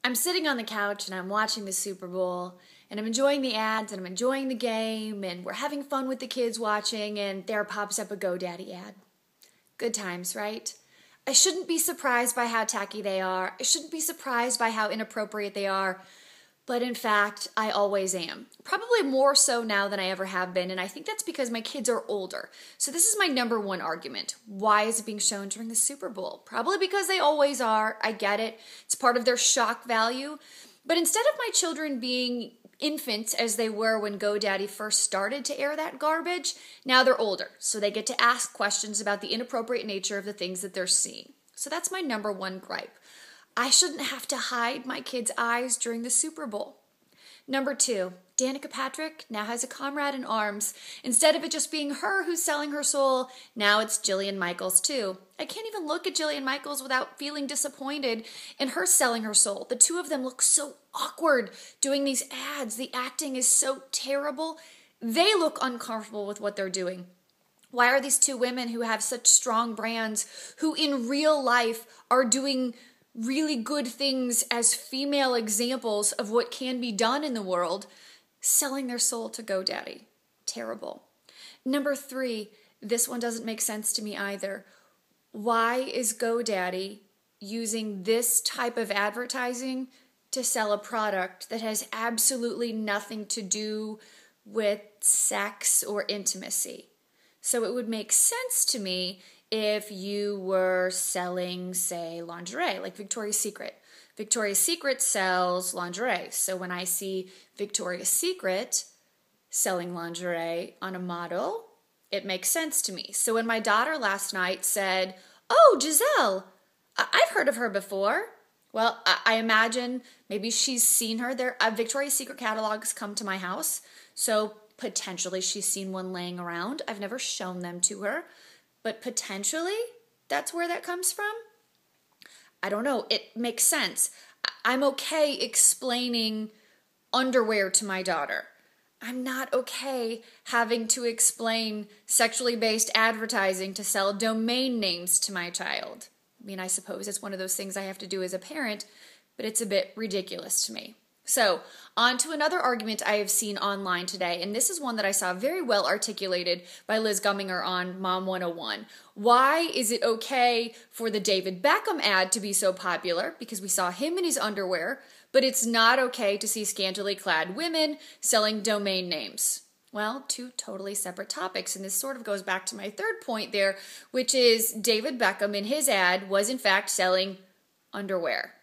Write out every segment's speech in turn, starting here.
I'm sitting on the couch and I'm watching the Super Bowl and I'm enjoying the ads and I'm enjoying the game and we're having fun with the kids watching, and there pops up a GoDaddy ad. Good times, right? I shouldn't be surprised by how tacky they are. I shouldn't be surprised by how inappropriate they are. But in fact, I always am. Probably more so now than I ever have been, and I think that's because my kids are older. So this is my number one argument. Why is it being shown during the Super Bowl? Probably because they always are. I get it. It's part of their shock value. But instead of my children being infants as they were when GoDaddy first started to air that garbage, now they're older. So they get to ask questions about the inappropriate nature of the things that they're seeing. So that's my number one gripe. I shouldn't have to hide my kids' eyes during the Super Bowl. Number two, Danica Patrick now has a comrade in arms. Instead of it just being her who's selling her soul, now it's Jillian Michaels too. I can't even look at Jillian Michaels without feeling disappointed in her selling her soul. The two of them look so awkward doing these ads. The acting is so terrible. They look uncomfortable with what they're doing. Why are these two women who have such strong brands, who in real life are doing really good things as female examples of what can be done in the world, selling their soul to GoDaddy? Terrible. Number three, this one doesn't make sense to me either. Why is GoDaddy using this type of advertising to sell a product that has absolutely nothing to do with sex or intimacy? So it would make sense to me if you were selling, say, lingerie, like Victoria's Secret. Victoria's Secret sells lingerie. So when I see Victoria's Secret selling lingerie on a model, it makes sense to me. So when my daughter last night said, "Oh, Giselle, I've heard of her before." Well, I imagine maybe she's seen her. Victoria's Secret catalogs come to my house, so potentially she's seen one laying around. I've never shown them to her. But potentially, that's where that comes from? I don't know. It makes sense. I'm okay explaining underwear to my daughter. I'm not okay having to explain sexually based advertising to sell domain names to my child. I mean, I suppose it's one of those things I have to do as a parent, but it's a bit ridiculous to me. So, on to another argument I have seen online today, and this is one that I saw very well articulated by Liz Gumminger on Mom 101. Why is it okay for the David Beckham ad to be so popular, because we saw him in his underwear, but it's not okay to see scantily clad women selling domain names? Well, two totally separate topics, and this sort of goes back to my third point there, which is David Beckham in his ad was in fact selling underwear.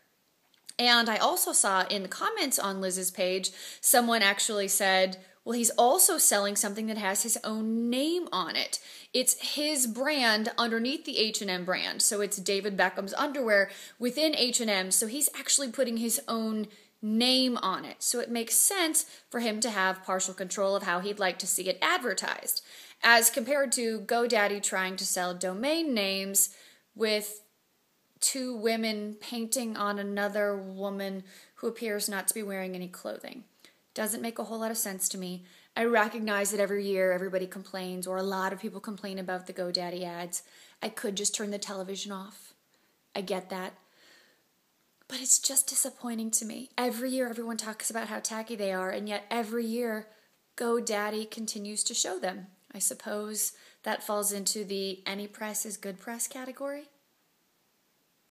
And I also saw in the comments on Liz's page, someone actually said, well, he's also selling something that has his own name on it. It's his brand underneath the H&M brand. So it's David Beckham's underwear within H&M. So he's actually putting his own name on it. So it makes sense for him to have partial control of how he'd like to see it advertised, as compared to GoDaddy trying to sell domain names with two women painting on another woman who appears not to be wearing any clothing. Doesn't make a whole lot of sense to me. I recognize that every year everybody complains, or a lot of people complain about the GoDaddy ads. I could just turn the television off. I get that. But it's just disappointing to me. Every year everyone talks about how tacky they are, and yet every year GoDaddy continues to show them. I suppose that falls into the any press is good press category.